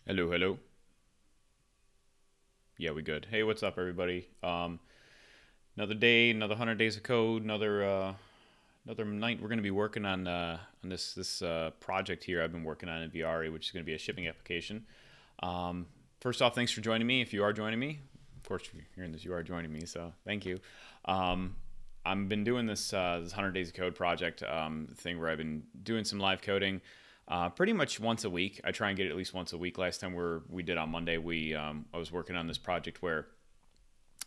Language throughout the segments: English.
Hello, hello. Yeah, we good. Hey, what's up, everybody? Another day, another 100 days of code, another night. We're going to be working on this project here. I've been working on Enviari, which is going to be a shipping application. First off, thanks for joining me. If you are joining me, of course, if you're hearing this, you are joining me. So thank you. Um, I've been doing this 100 days of code project thing where I've been doing some live coding. Pretty much once a week. I try and get it at least once a week. Last time we did on Monday, I was working on this project where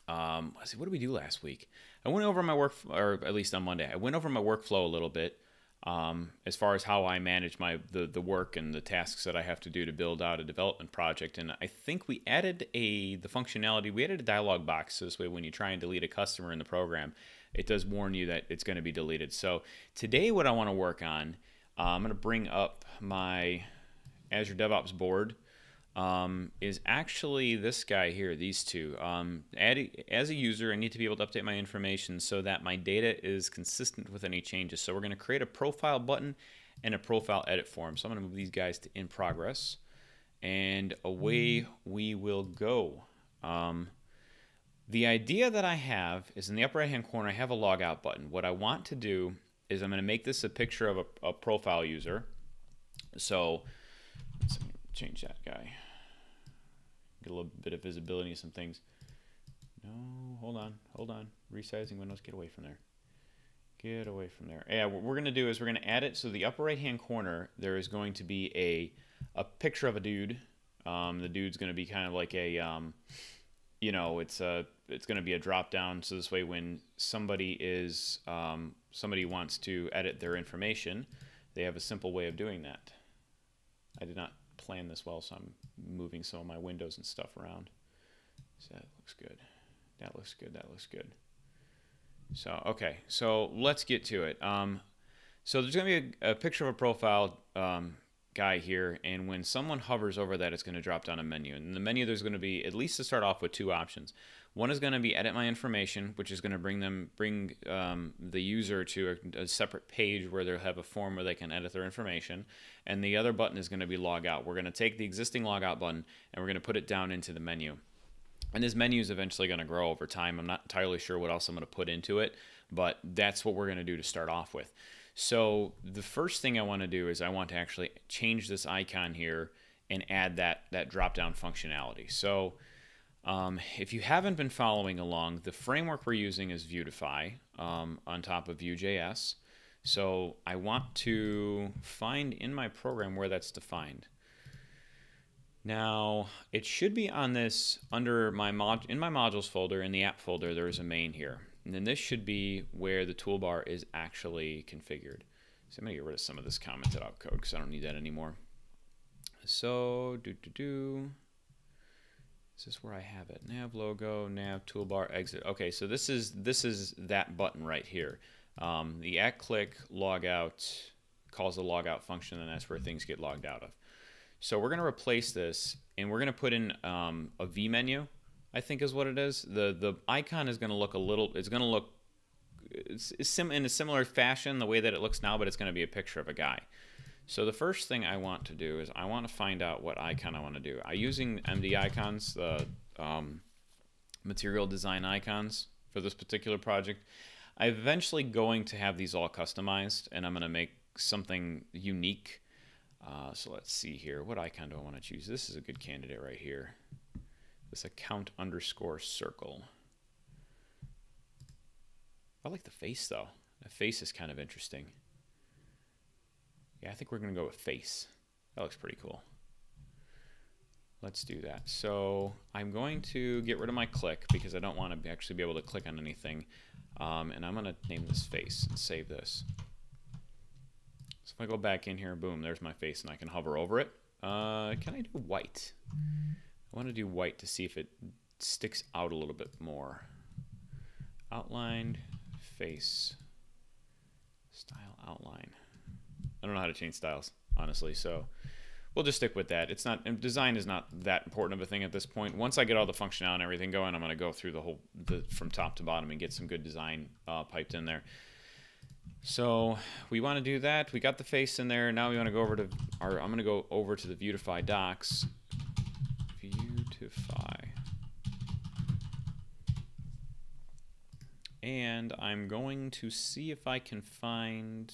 let's see, what did we do last week? I went over my work, or at least on Monday, I went over my workflow a little bit as far as how I manage the work and the tasks that I have to do to build out a development project. And I think we added the functionality. We added a dialog box, so this way when you try and delete a customer in the program, it does warn you that it's going to be deleted. So today, what I want to work on, I'm going to bring up my Azure DevOps board. Is actually this guy here, these two. As a user, I need to be able to update my information so that my data is consistent with any changes. So we're going to create a profile button and a profile edit form. So I'm going to move these guys to in progress, and away we will go. The idea that I have is in the upper right hand corner, I have a logout button. What I want to do is I'm going to make this a picture of a profile user. So let's change that guy. Get a little bit of visibility of some things. No, hold on. Resizing windows, get away from there. Get away from there. Yeah, what we're going to do is we're going to add it. So the upper right-hand corner, there is going to be a picture of a dude. The dude's going to be kind of like a, it's going to be a drop down. So this way, when somebody wants to edit their information, they have a simple way of doing that. I did not plan this well, so I'm moving some of my windows and stuff around. So that looks good. That looks good. That looks good. So, okay. So let's get to it. So there's going to be a picture of a profile guy here, and when someone hovers over that, it's going to drop down a menu. And in the menu, there's going to be, at least to start off with, two options. One is going to be edit my information, which is going to bring the user to a separate page where they'll have a form where they can edit their information. And the other button is going to be log out. We're going to take the existing log out button and we're going to put it down into the menu. And this menu is eventually going to grow over time. I'm not entirely sure what else I'm going to put into it, but that's what we're going to do to start off with. So the first thing I want to do is I want to actually change this icon here and add that drop-down functionality. So if you haven't been following along, the framework we're using is Vuetify on top of Vue.js. So I want to find in my program where that's defined. Now it should be on this under in my modules folder, in the app folder. There is a main here, and then this should be where the toolbar is actually configured. So I'm gonna get rid of some of this commented out code because I don't need that anymore. So is this where I have it? Nav logo, nav toolbar, exit. Okay, so this is that button right here. The @click logout calls the logout function, and that's where things get logged out of. So we're going to replace this, and we're going to put in a V menu, I think is what it is. The icon is going to look in a similar fashion the way that it looks now, but it's going to be a picture of a guy. So the first thing I want to do is I want to find out what icon I want to do. I'm using MD icons, the material design icons for this particular project. I'm eventually going to have these all customized, and I'm going to make something unique. So let's see here. What icon do I want to choose? This is a good candidate right here. This account _ circle. I like the face though. The face is kind of interesting. Yeah, I think we're going to go with face. That looks pretty cool. Let's do that. So I'm going to get rid of my click because I don't want to actually be able to click on anything. And I'm going to name this face and save this. So if I go back in here, boom, there's my face, and I can hover over it. Can I do white? I want to do white to see if it sticks out a little bit more. Outlined face. Style outline. I don't know how to change styles, honestly, so we'll just stick with that. It's not, design is not that important of a thing at this point. Once I get all the functionality and everything going, I'm going to go through from top to bottom and get some good design piped in there. So we want to do that. We got the face in there. Now we want to go over to I'm going to go over to the Vuetify docs, Beautify. And I'm going to see if I can find,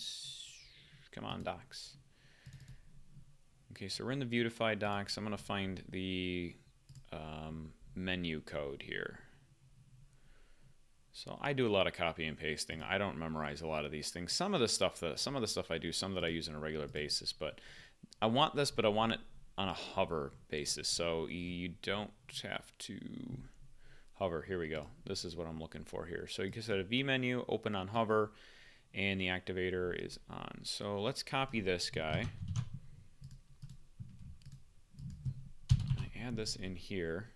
come on, docs. Okay, so we're in the Beautify docs. I'm going to find the menu code here. So I do a lot of copy and pasting. I don't memorize a lot of these things. Some of the stuff I do, some that I use on a regular basis, but I want this, but I want it on a hover basis. So you don't have to hover. Here we go. This is what I'm looking for here. So you can set a V menu, open on hover, and the activator is on. So let's copy this guy. I add this in here.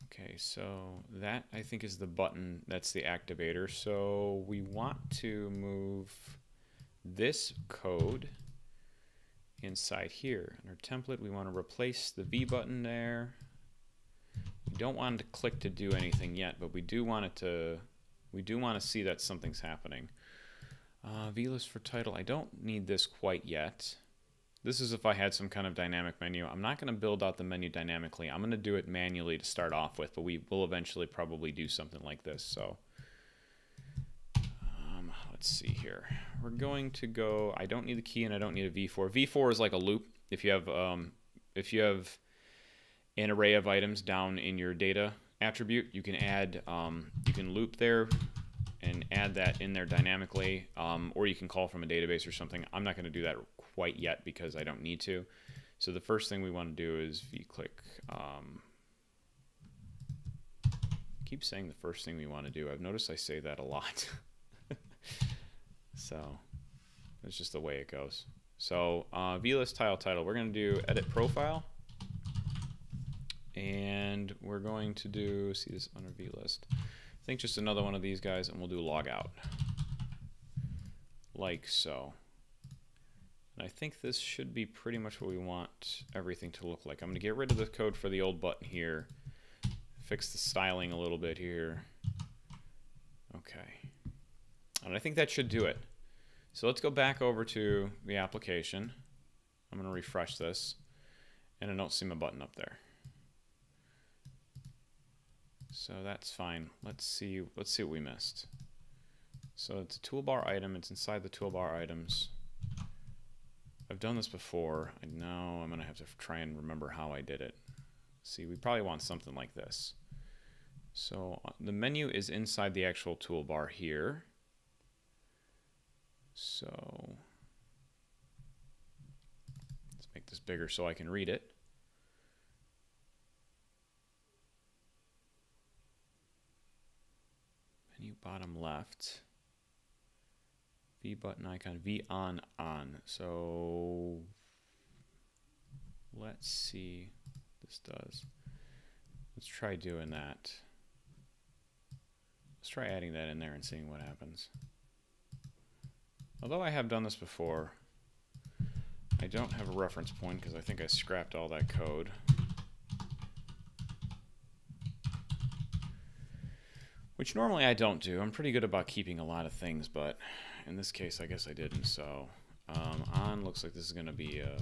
Okay, so that I think is the button, that's the activator. So we want to move this code inside here. In our template, we want to replace the V button there. We don't want it to click to do anything yet, but we do want it to, we do want to see that something's happening. VList for title, I don't need this quite yet. This is if I had some kind of dynamic menu. I'm not going to build out the menu dynamically. I'm going to do it manually to start off with, but we will eventually probably do something like this. So let's see here. We're going to go, I don't need the key and I don't need a V4. V4 is like a loop. If you have an array of items down in your data attribute, you can add, you can loop there and add that in there dynamically, or you can call from a database or something. I'm not going to do that quite yet because I don't need to. So the first thing we want to do is v-click. Keep saying the first thing we want to do. I've noticed I say that a lot. So it's just the way it goes. So VList tile title, we're going to do edit profile. And we're going to do, see this under VList. I think just another one of these guys, and we'll do log out. Like so. And I think this should be pretty much what we want everything to look like. I'm going to get rid of the code for the old button here. Fix the styling a little bit here. Okay. And I think that should do it. So let's go back over to the application. I'm going to refresh this. And I don't see my button up there. So that's fine. Let's see what we missed. So it's a toolbar item. It's inside the toolbar items. I've done this before. I know I'm going to have to try and remember how I did it. See, we probably want something like this. So the menu is inside the actual toolbar here. So let's make this bigger so I can read it. Menu bottom left. V button icon, V on. So let's see what this does. Let's try doing that. Let's try adding that in there and seeing what happens. Although I have done this before, I don't have a reference point because I think I scrapped all that code. Which normally I don't do. I'm pretty good about keeping a lot of things, but in this case I guess I didn't. So on looks like this is going to be a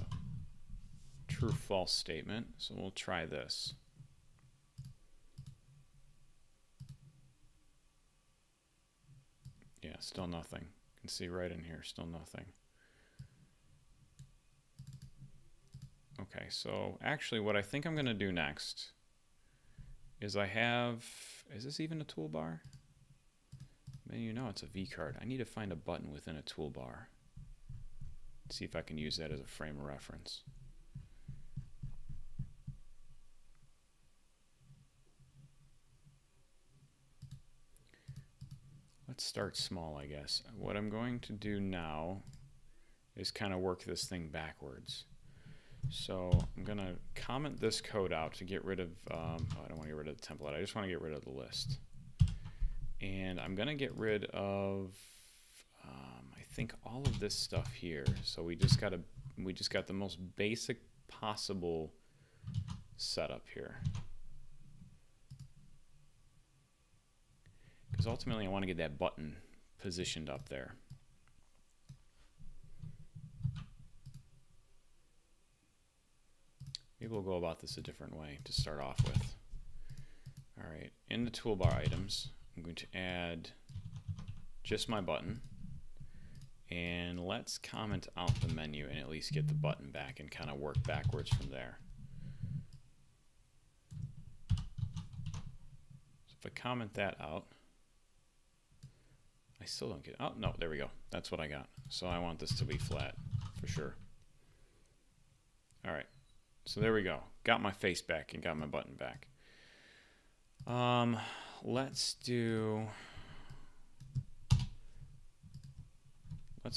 true-false statement. So we'll try this. Yeah, still nothing. You can see right in here, still nothing. Okay, so actually what I think I'm going to do next is I have, is this even a toolbar? You know it's a V card. I need to find a button within a toolbar. See if I can use that as a frame of reference. Let's start small, I guess. What I'm going to do now is kind of work this thing backwards. So I'm going to comment this code out to get rid of, I don't want to get rid of the template. I just want to get rid of the list. And I'm going to get rid of, I think all of this stuff here. So we just got the most basic possible setup here. Because ultimately I want to get that button positioned up there. maybe we'll go about this a different way to start off with. All right, in the toolbar items, I'm going to add just my button. And let's comment out the menu and at least get the button back and kind of work backwards from there. So if I comment that out, I still don't get, oh no, there we go. That's what I got. So I want this to be flat for sure. All right, so there we go. Got my face back and got my button back. Let's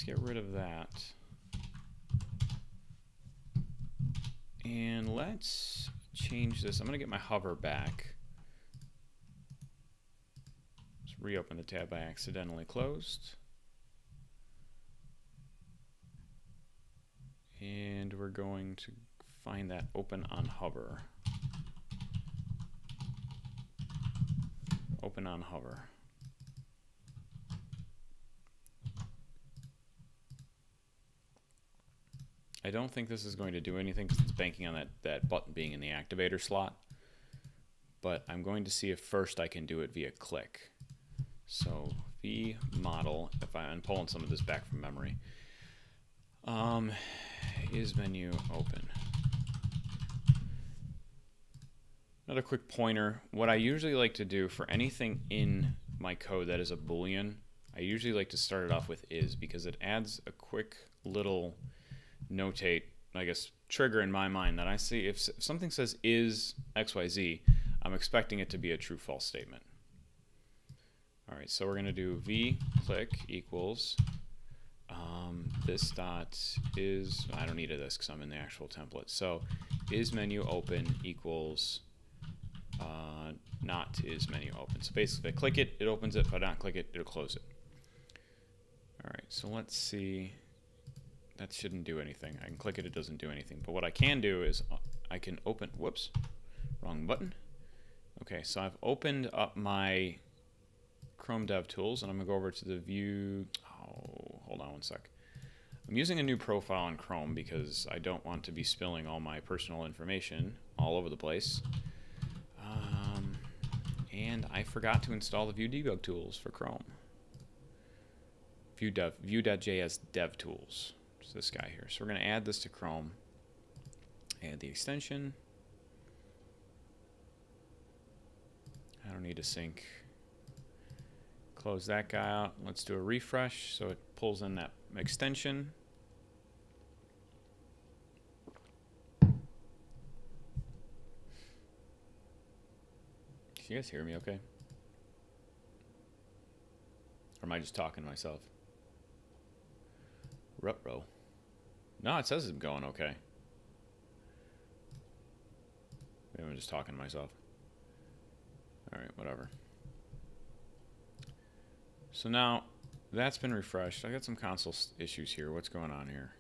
get rid of that. And let's change this. I'm going to get my hover back. Let's reopen the tab I accidentally closed. And we're going to find that open on hover. Open on hover. I don't think this is going to do anything because it's banking on that button being in the activator slot. But I'm going to see if first I can do it via click. So V model, I'm pulling some of this back from memory. Is menu open. Another quick pointer. What I usually like to do for anything in my code that is a Boolean, I usually like to start it off with is, because it adds a quick little notate, I guess, trigger in my mind that I see if something says is XYZ, I'm expecting it to be a true false statement. All right, so we're going to do v click equals this dot is, I don't need this because I'm in the actual template. So is menu open equals not is menu open. So basically, if I click it, it opens it. If I don't click it, it'll close it. All right, so let's see. That shouldn't do anything. I can click it, it doesn't do anything. But what I can do is I can open, whoops, wrong button. Okay, so I've opened up my Chrome DevTools, and I'm gonna go over to the view, oh, hold on one sec. I'm using a new profile in Chrome because I don't want to be spilling all my personal information all over the place. And I forgot to install the View Debug tools for Chrome. Vue.js dev tools. It's this guy here. So we're going to add this to Chrome. Add the extension. I don't need to sync. Close that guy out. Let's do a refresh so it pulls in that extension. Can you guys hear me okay? Or am I just talking to myself? Ruh-roh. No, it says it's going okay. Maybe I'm just talking to myself. Alright, whatever. So now, that's been refreshed. I got some console issues here. What's going on here?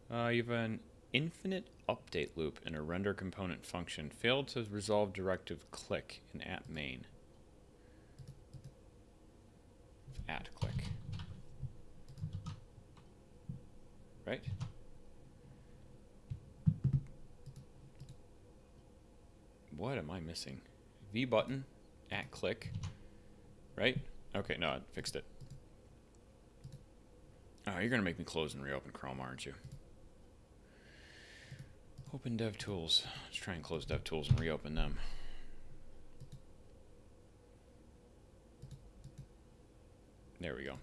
You have an infinite update loop in a render component function. Failed to resolve directive click in at main. At click. Right? What am I missing? V button, at click, right? Okay, no, I fixed it. Oh, you're gonna make me close and reopen Chrome, aren't you? Open DevTools. Let's try and close DevTools and reopen them. There we go.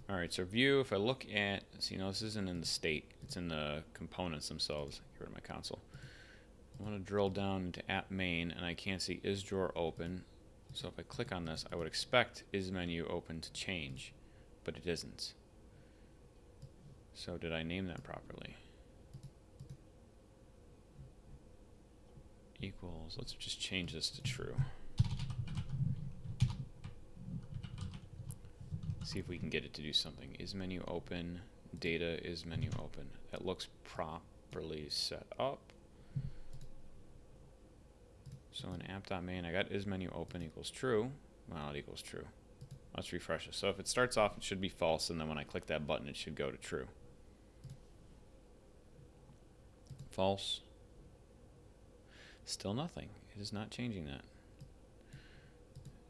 All right, so view, if I look at, see, now this isn't in the state, it's in the components themselves. Get rid of my console. I want to drill down into app main, and I can't see is drawer open. So if I click on this, I would expect is menu open to change, but it isn't. So did I name that properly? Equals, let's just change this to true. See if we can get it to do something. Is menu open, data is menu open. That looks properly set up. So in app.main, I got is menu open equals true. Well, it equals true. Let's refresh it. So if it starts off, it should be false, and then when I click that button, it should go to true. False. Still nothing. It is not changing that.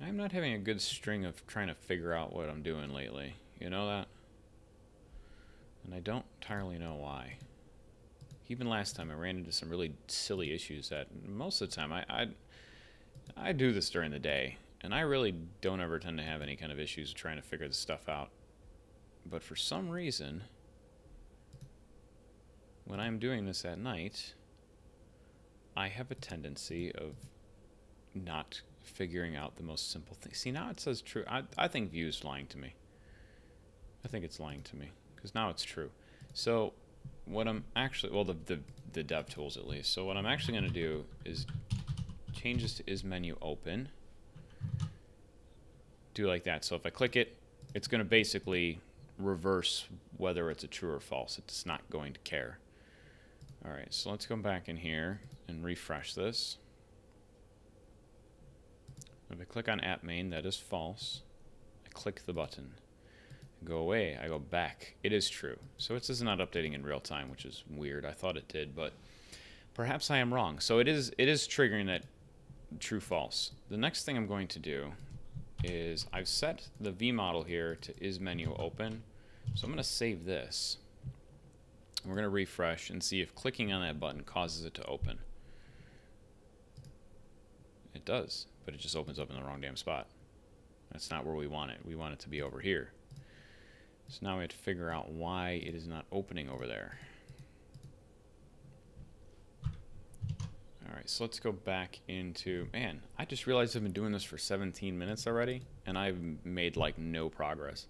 I'm not having a good string of trying to figure out what I'm doing lately. You know that? And I don't entirely know why. Even last time I ran into some really silly issues that most of the time I do this during the day, and I really don't ever tend to have any kind of issues trying to figure this stuff out. But for some reason, when I'm doing this at night, I have a tendency of not figuring out the most simple thing. See, now it says true. I think Vue is lying to me. I think it's lying to me because now it's true. So what I'm actually, well, the dev tools at least. So what I'm actually going to do is change this to isMenuOpen. Do like that. So if I click it, it's going to basically reverse whether it's a true or false. It's not going to care. All right, so let's go back in here and refresh this. If I click on app main, that is false. I click the button. I go away, I go back. It is true. So it's just not updating in real time, which is weird. I thought it did, but perhaps I am wrong. So it is triggering that true false. The next thing I'm going to do is I've set the V model here to isMenuOpen. So I'm going to save this. We're going to refresh and see if clicking on that button causes it to open. It does, but it just opens up in the wrong damn spot. That's not where we want it. We want it to be over here. So now we have to figure out why it is not opening over there. Alright, so let's go back into, man, I just realized I've been doing this for 17 minutes already, and I've made like no progress.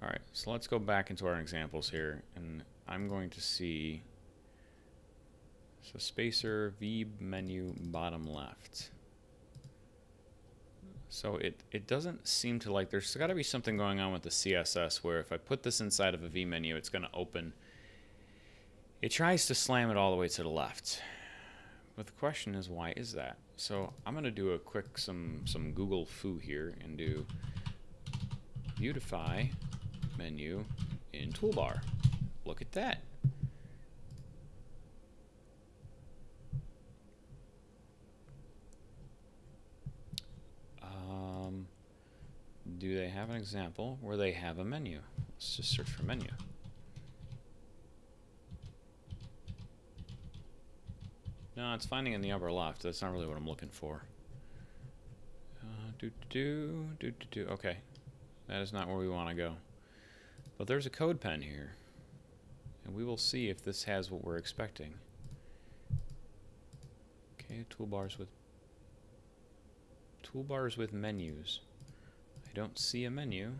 Alright, so let's go back into our examples here, and I'm going to see, so spacer, V menu, bottom left. So it doesn't seem to like, there's got to be something going on with the CSS where if I put this inside of a V menu, it's going to open. It tries to slam it all the way to the left. But the question is, why is that? So I'm going to do a quick, some Google foo here and do beautify menu in toolbar. Look at that. Do they have an example where they have a menu? Let's just search for menu. No, it's finding in the upper left. That's not really what I'm looking for. Okay, that is not where we want to go. But there's a code pen here, and we will see if this has what we're expecting. Okay, toolbars with menus. I don't see a menu.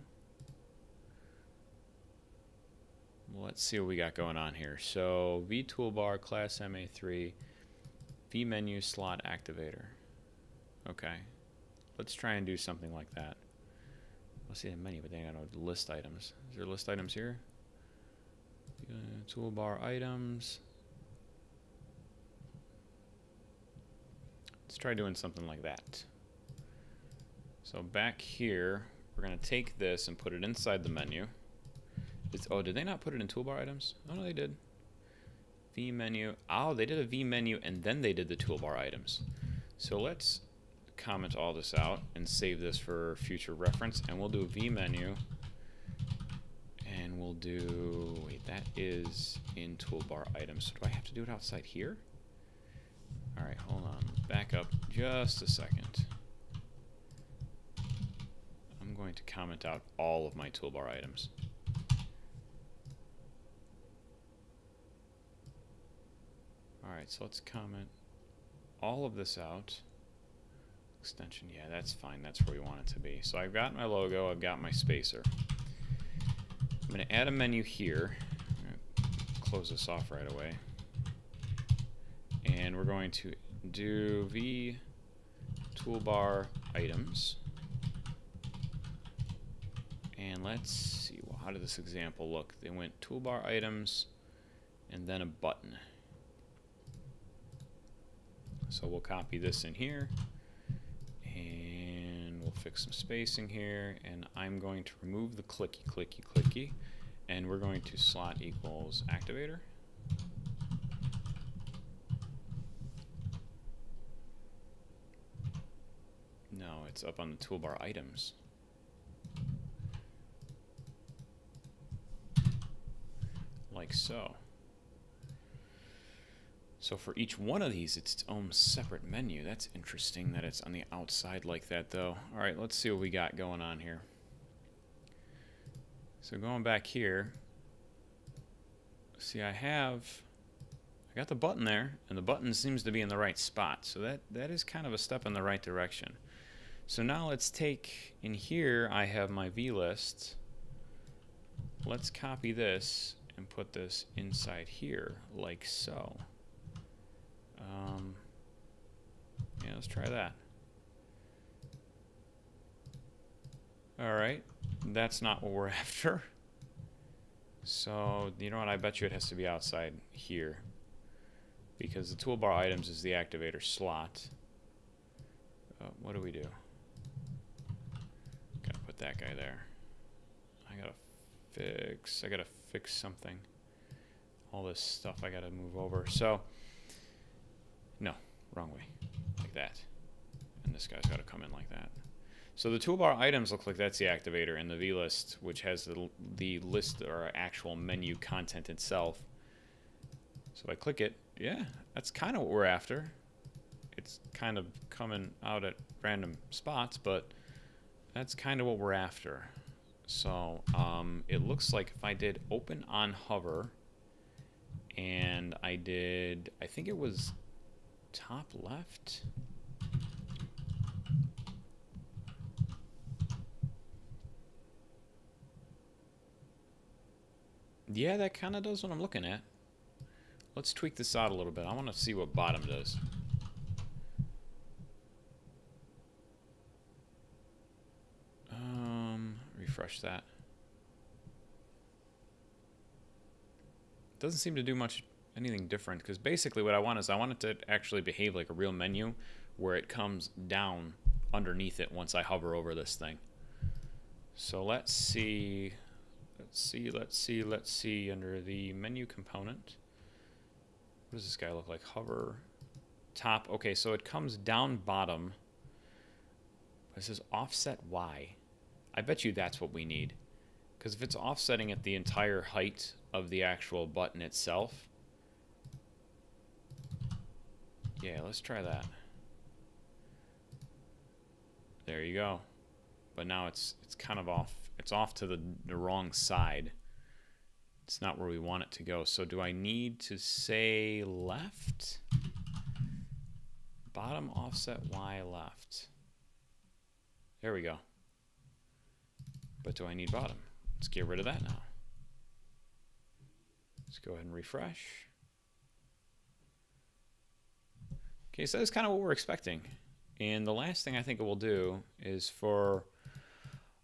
Well, let's see what we got going on here. So V toolbar class MA3 V menu slot activator. Okay, let's try and do something like that. Let's see the menu, but they got no list items. Is there list items here? Toolbar items. Let's try doing something like that. So back here, we're going to take this and put it inside the menu. Oh, did they not put it in toolbar items? Oh, no, they did. V menu. Oh, they did a V menu and then they did the toolbar items. So let's comment all this out and save this for future reference. And we'll do a V menu. And we'll do, wait, that is in toolbar items. So do I have to do it outside here? All right, hold on. Back up just a second. I'm going to comment out all of my toolbar items. Alright, so let's comment all of this out. Extension, yeah, that's fine. That's where we want it to be. So I've got my logo, I've got my spacer. I'm going to add a menu here. I'm going to close this off right away. And we're going to do V toolbar items. And let's see, well, how did this example look? They went toolbar items and then a button. So we'll copy this in here and we'll fix some spacing here, and I'm going to remove the clicky and we're going to slot equals activator. it's up on the toolbar items. Like so. So for each one of these, it's its own separate menu. That's interesting that it's on the outside like that, though. All right, let's see what we got going on here. So going back here, see, I got the button there, and the button seems to be in the right spot. So that is kind of a step in the right direction. So now let's take, in here, I have my VList. Let's copy this and put this inside here, like so. Yeah, let's try that. All right, that's not what we're after. So, you know what, I bet you it has to be outside here, because the toolbar items is the activator slot. What do we do? Gotta put that guy there. I gotta fix something. All this stuff I gotta move over. So, no, wrong way, like that. And this guy's gotta come in like that. So the toolbar items look like that's the activator, and the VList, which has the list or actual menu content itself. So if I click it, yeah, that's kind of what we're after. It's kind of coming out at random spots, but that's kind of what we're after. So it looks like if I did open on hover, and I think it was top left. Yeah, that kind of does what I'm looking at. Let's tweak this out a little bit. I want to see what bottom does. Refresh that. Doesn't seem to do anything different, because basically what I want is I want it to actually behave like a real menu where it comes down underneath it once I hover over this thing. So let's see under the menu component. What does this guy look like? Hover, top. Okay, so it comes down bottom. It says offset Y. I bet you that's what we need. Because if it's offsetting at the entire height of the actual button itself. Yeah, let's try that. There you go. But now it's kind of off. It's off to the wrong side. It's not where we want it to go. So do I need to say left? Bottom offset Y left. There we go. But do I need bottom? Let's get rid of that now. Let's go ahead and refresh. Okay, so that's kind of what we're expecting. And the last thing I think it will do is for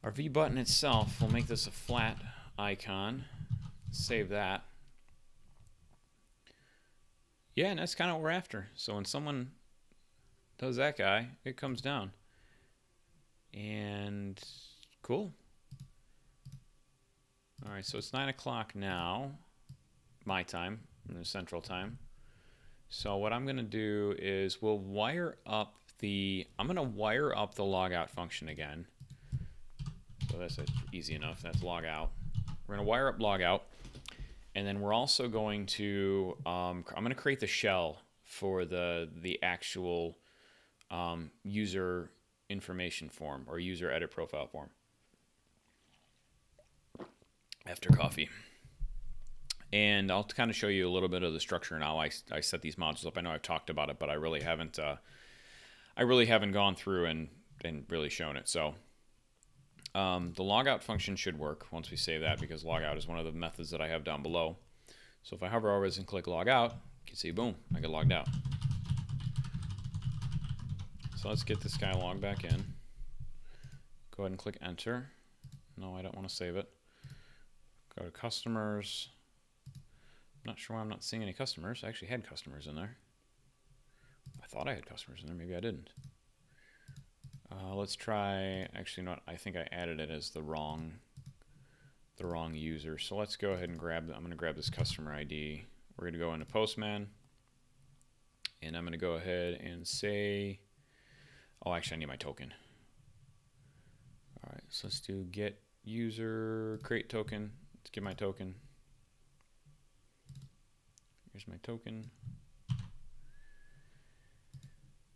our V button itself, we'll make this a flat icon. Save that. Yeah, and that's kind of what we're after. So when someone does that guy, it comes down. And cool. All right, so it's 9 o'clock now, my time, Central Time. So what I'm going to do is we'll wire up I'm going to wire up the logout function again. So that's easy enough. That's logout. We're going to wire up logout. And then we're also going to, I'm going to create the shell for the actual user information form or user edit profile form. After coffee. And I'll kind of show you a little bit of the structure and how I set these modules up. I know I've talked about it, but I really haven't gone through and really shown it. So the logout function should work once we save that, because logout is one of the methods that I have down below. So if I hover over this and click logout, you can see, boom, I get logged out. So let's get this guy logged back in. Go ahead and click enter. No, I don't want to save it. Go to customers. I'm not sure why I'm not seeing any customers. I actually had customers in there. I thought I had customers in there. Maybe I didn't. Let's try, actually, no, I think I added it as the wrong user. So let's go ahead and I'm going to grab this customer ID. We're going to go into Postman. And I'm going to go ahead and say, oh, actually, I need my token. right, so let's do get user create token. Let's get my token. Here's my token.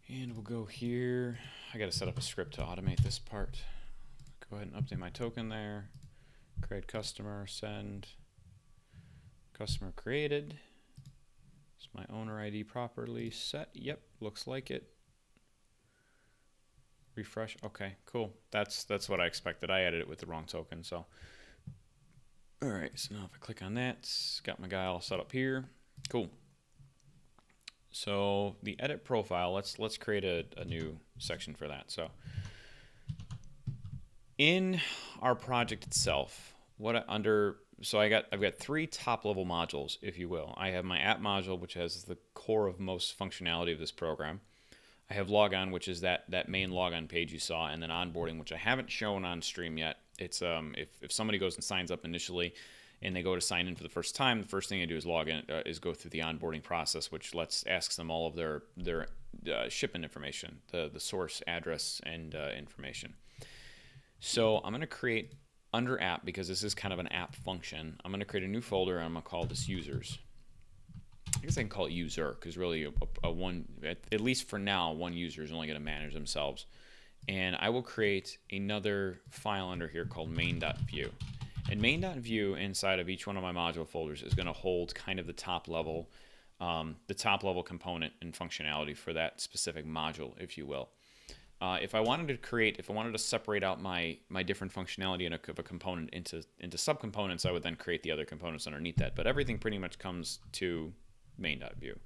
And we'll go here. I got to set up a script to automate this part. Go ahead and update my token there. Create customer, send. Customer created. Is my owner ID properly set? Yep, looks like it. Refresh. Okay, cool. That's what I expected. I added it with the wrong token. So, all right. So now if I click on that, got my guy all set up here. Cool. So the edit profile. Let's create a new section for that. So in our project itself, I've got 3 top level modules, if you will. I have my app module, which has the core of most functionality of this program. I have logon, which is that main logon page you saw, and then onboarding, which I haven't shown on stream yet. It's if somebody goes and signs up initially and they go to sign in for the first time, the first thing I do is log in, is go through the onboarding process, which asks them all of their shipment information, the source address and information. So I'm going to create under app, because this is kind of an app function. I'm going to create a new folder and I'm going to call this users. I guess I can call it user, because really at least for now, one user is only going to manage themselves. And I will create another file under here called main.view. And main.view inside of each one of my module folders is going to hold kind of the top level component and functionality for that specific module, if you will. If I wanted to separate out my different functionality of a component into subcomponents, I would then create the other components underneath that. But everything pretty much comes to main.view.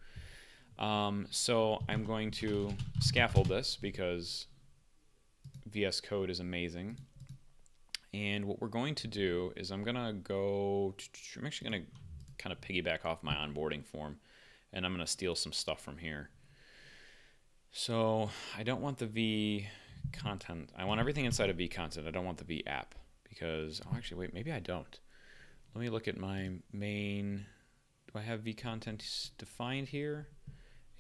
So I'm going to scaffold this because VS Code is amazing. And what we're going to do is I'm actually going to kind of piggyback off my onboarding form, and I'm going to steal some stuff from here. So I don't want the V content. I want everything inside of V content. I don't want the V app, because, oh, actually, wait, maybe I don't. Let me look at my main. Do I have V content defined here?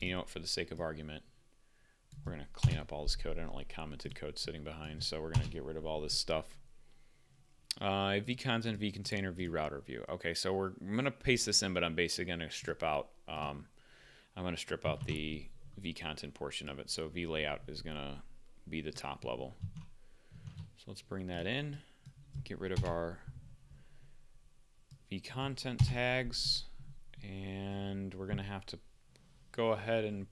And you know what, for the sake of argument, we're going to clean up all this code. I don't like commented code sitting behind, so we're going to get rid of all this stuff. V content, V container, V router view. Okay, so I'm going to paste this in, but I'm basically going to strip out. I'm going to strip out the V content portion of it. So V layout is going to be the top level. So let's bring that in. Get rid of our V content tags, and we're going to have to go ahead and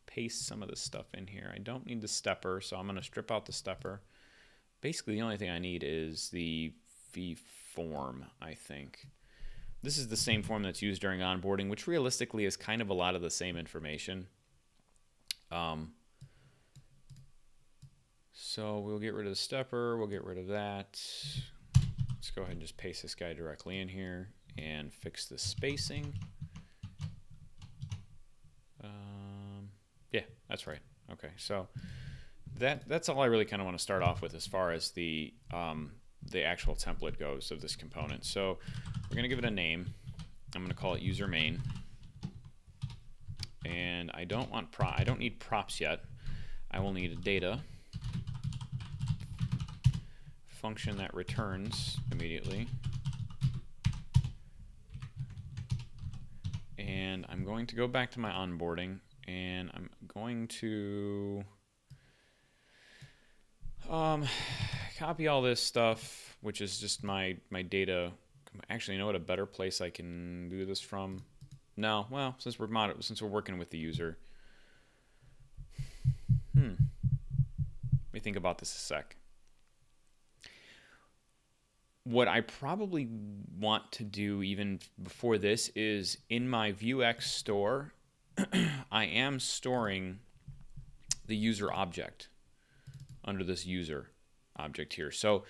paste some of this stuff in here. I don't need the stepper, so I'm going to strip out the stepper. Basically, the only thing I need is the V form, I think. This is the same form that's used during onboarding, which realistically is kind of a lot of the same information. So we'll get rid of the stepper. We'll get rid of that. Let's go ahead and just paste this guy directly in here and fix the spacing. Yeah, that's right. Okay, so that's all I really kind of want to start off with as far as the actual template goes of this component. So we're going to give it a name. I'm going to call it user main. And I don't need props yet. I will need a data function that returns immediately. And I'm going to go back to my onboarding, and I'm going to copy all this stuff, which is just my data. Actually, you know what? A better place I can do this from. No, well, since we're working with the user. Let me think about this a sec. What I probably want to do even before this is in my Vuex store, I am storing the user object under this user object here. So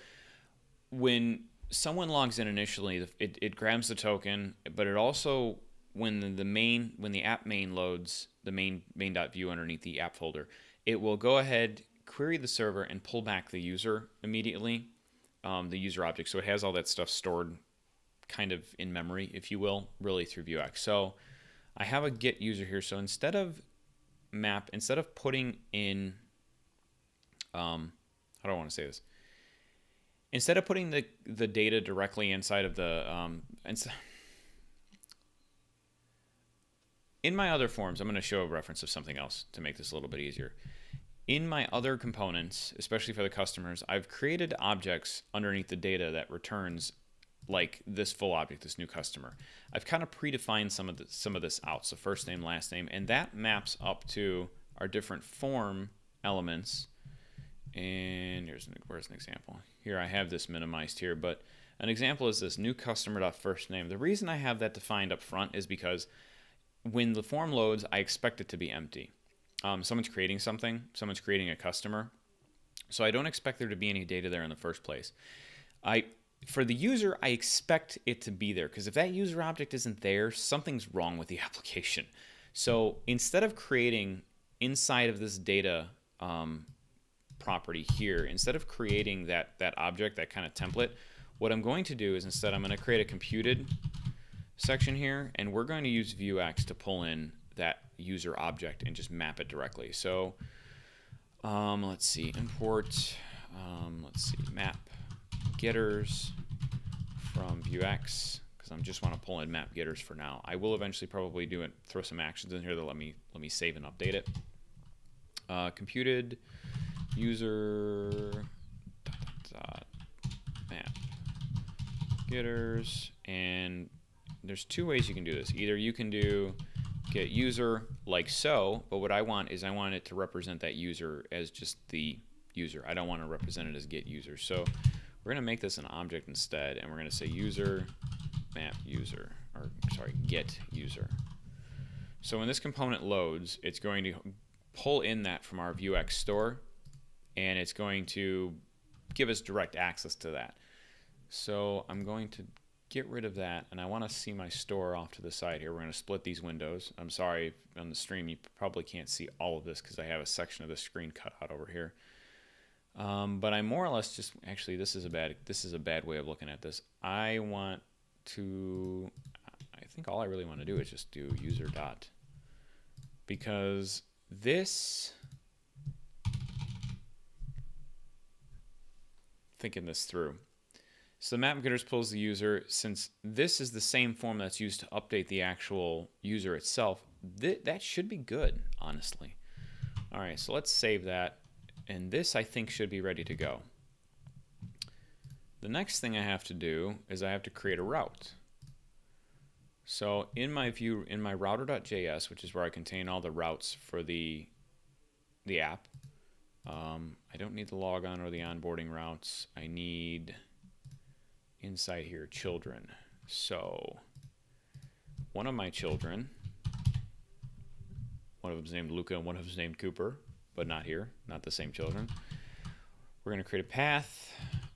when someone logs in initially, it grabs the token, but it also, when the app main loads the main.view underneath the app folder, it will go ahead, query the server, and pull back the user immediately, the user object. So it has all that stuff stored kind of in memory, if you will, really through Vuex. So I have a get user here. So instead of putting in, how do I want to say this? instead of putting the data directly inside of the in my other forms, I'm going to show a reference of something else to make this a little bit easier. In my other components, especially for the customers, I've created objects underneath the data that returns like this full object, this new customer. I've kind of predefined some of this out, so first name, last name, and that maps up to our different form elements. And where's an example? Here I have this minimized here, but an example is this new customer.first name. The reason I have that defined up front is because when the form loads, I expect it to be empty. Someone's creating something, someone's creating a customer, so I don't expect there to be any data there in the first place. For the user, I expect it to be there, because if that user object isn't there, something's wrong with the application. So instead of creating inside of this data property here, instead of creating that object, that kind of template, what I'm going to do is instead I'm going to create a computed section here, and we're going to use vuex to pull in that user object and just map it directly. So let's see, import, let's see, map getters from vuex, because I just want to pull in map getters for now. I will eventually probably do it, throw some actions in here that let me save and update it. Computed user map getters, and there's two ways you can do this. Either you can do get user like so, but what I want is I want it to represent that user as just the user. I don't want to represent it as get user. So we're going to make this an object instead, and we're going to say user map user, or sorry, get user. So when this component loads, it's going to pull in that from our vuex store, and it's going to give us direct access to that. So I'm going to get rid of that, and I want to see my store off to the side here. We're going to split these windows. I'm sorry, on the stream you probably can't see all of this because I have a section of the screen cut out over here. But I more or less just, actually this is a bad way of looking at this. I think all I really want to do is just do user dot, because this, thinking this through, so the map getters pulls the user. Since this is the same form that's used to update the actual user itself, that should be good, honestly. All right, so let's save that, and this I think should be ready to go. The next thing I have to do is I have to create a route. So in my router.js, which is where I contain all the routes for the app, I don't need the logon or the onboarding routes. I need inside here children. So one of my children, one of them's named Luca and one of them's named Cooper, but not here, not the same children. We're going to create a path,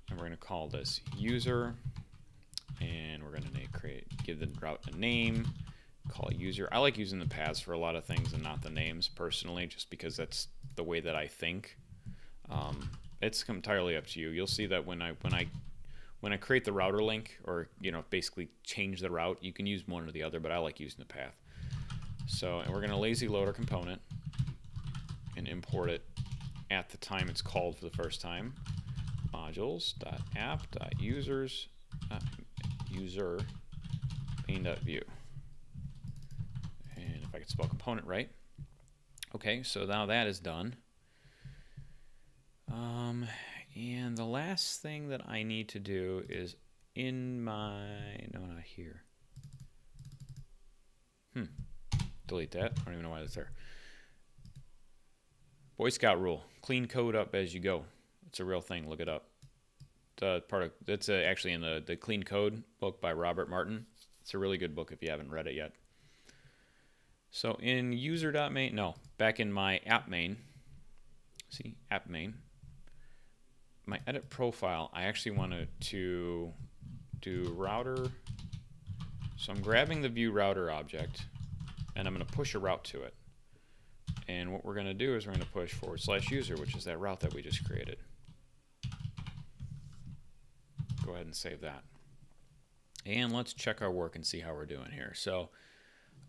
and we're going to call this user, and we're going to give the route a name, call it user. I like using the paths for a lot of things and not the names personally, just because that's the way that I think. It's entirely up to you. You'll see that when I create the router link, or basically change the route, you can use one or the other, but I like using the path. So, and we're going to lazy load our component and import it at the time it's called for the first time. Modules.app.users user main.view. And if I could spell component right. Okay, so now that is done. And the last thing that I need to do is in my, no, not here. Delete that. I don't even know why that's there. Boy Scout rule: clean code up as you go. It's a real thing. Look it up. It's actually in the Clean Code book by Robert Martin. It's a really good book if you haven't read it yet. So in user.main, no, back in my app main, see, app main, my edit profile, I actually wanted to do router. So I'm grabbing the view router object, and I'm going to push a route to it. And what we're going to do is we're going to push /user, which is that route that we just created. Go ahead and save that. And let's check our work and see how we're doing here. So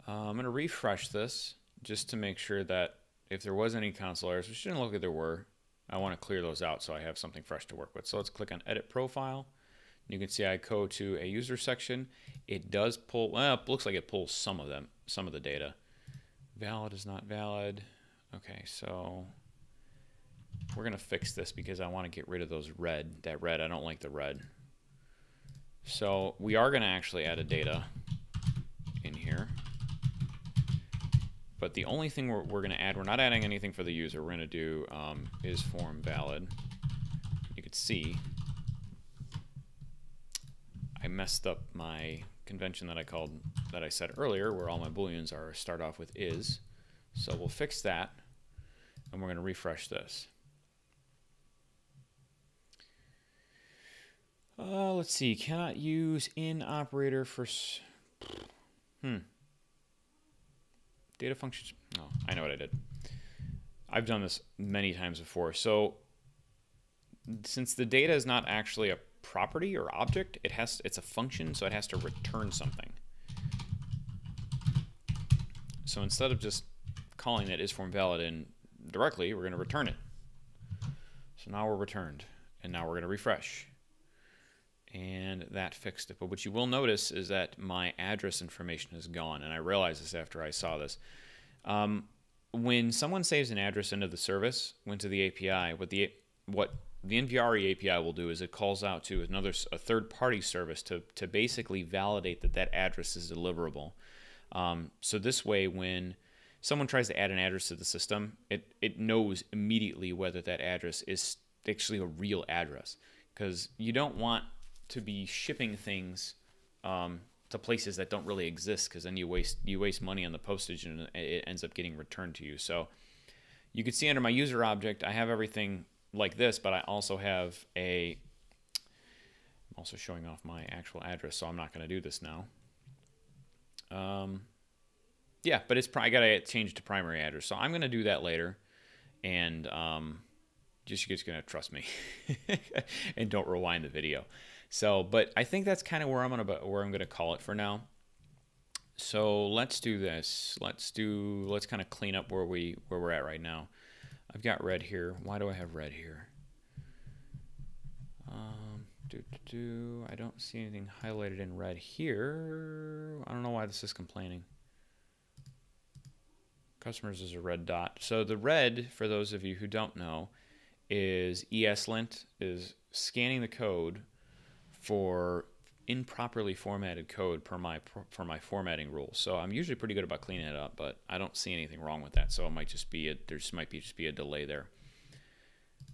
I'm going to refresh this just to make sure that if there was any console errors, which didn't look like there were, I want to clear those out so I have something fresh to work with. So let's click on Edit Profile. You can see I go to a user section. It does pull, well, it looks like it pulls some of the data. Valid is not valid. Okay, so we're going to fix this because I want to get rid of that red. I don't like the red. So we are going to actually add a data in here. But the only thing we're going to add, we're not adding anything for the user. We're going to do is form valid. You can see I messed up my convention that I said earlier, where all my booleans are start off with is. So we'll fix that, and we're going to refresh this. Let's see. Cannot use in operator for. Data functions. Oh, I know what I did. I've done this many times before. So since the data is not actually a property or object, it's a function, so it has to return something. So instead of just calling it isFormValid in directly, we're going to return it. So now we're returned, and now we're going to refresh. And that fixed it. But what you will notice is that my address information is gone, and I realized this after I saw this. When someone saves an address into the service, into the API, what the Enviari API will do is it calls out to a third-party service to basically validate that address is deliverable. So this way, when someone tries to add an address to the system, it knows immediately whether that address is actually a real address, because you don't want to be shipping things to places that don't really exist, because then you waste money on the postage and it ends up getting returned to you. So you can see under my user object, I have everything like this, but I also have I'm also showing off my actual address, so I'm not going to do this now. Yeah, but I got to change it to primary address, so I'm going to do that later, and you're just going to trust me and don't rewind the video. So, but I think that's kind of where I'm going to call it for now. So let's do this. Let's kind of clean up where we're at right now. I've got red here. Why do I have red here? I don't see anything highlighted in red here. I don't know why this is complaining. Customers is a red dot. So the red, for those of you who don't know, is ESLint, is scanning the code for improperly formatted code for my formatting rules. So I'm usually pretty good about cleaning it up, but I don't see anything wrong with that. So it might just be might just be a delay there.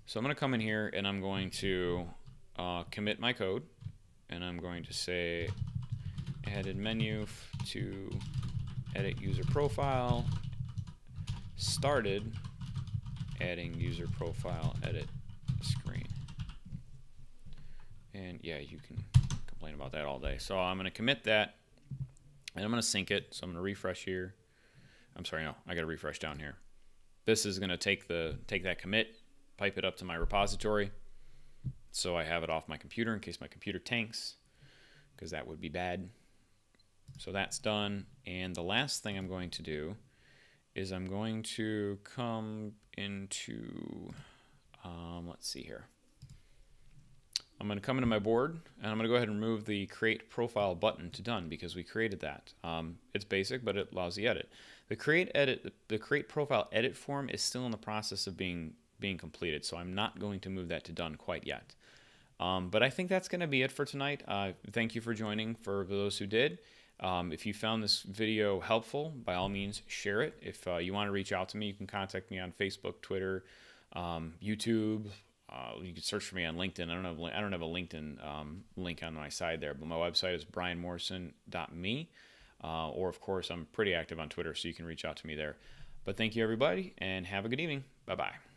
So I'm going to come in here and I'm going to commit my code, and I'm going to say added menu to edit user profile, started adding user profile edit screen. And yeah, you can complain about that all day. So I'm going to commit that, and I'm going to sync it. So I'm going to refresh here. I'm sorry, no, I got to refresh down here. This is going to take that commit, pipe it up to my repository, so I have it off my computer in case my computer tanks, because that would be bad. So that's done. And the last thing I'm going to do is I'm going to come into, let's see here. I'm going to come into my board, and I'm going to go ahead and remove the create profile button to done, because we created that. It's basic, but it allows the edit. The create profile edit form is still in the process of being completed, so I'm not going to move that to done quite yet. But I think that's going to be it for tonight. Thank you for joining, for those who did. If you found this video helpful, by all means, share it. If you want to reach out to me, you can contact me on Facebook, Twitter, YouTube. You can search for me on LinkedIn. I don't have a LinkedIn link on my side there, but my website is brianmorrison.me. Or, of course, I'm pretty active on Twitter, so you can reach out to me there. But thank you, everybody, and have a good evening. Bye-bye.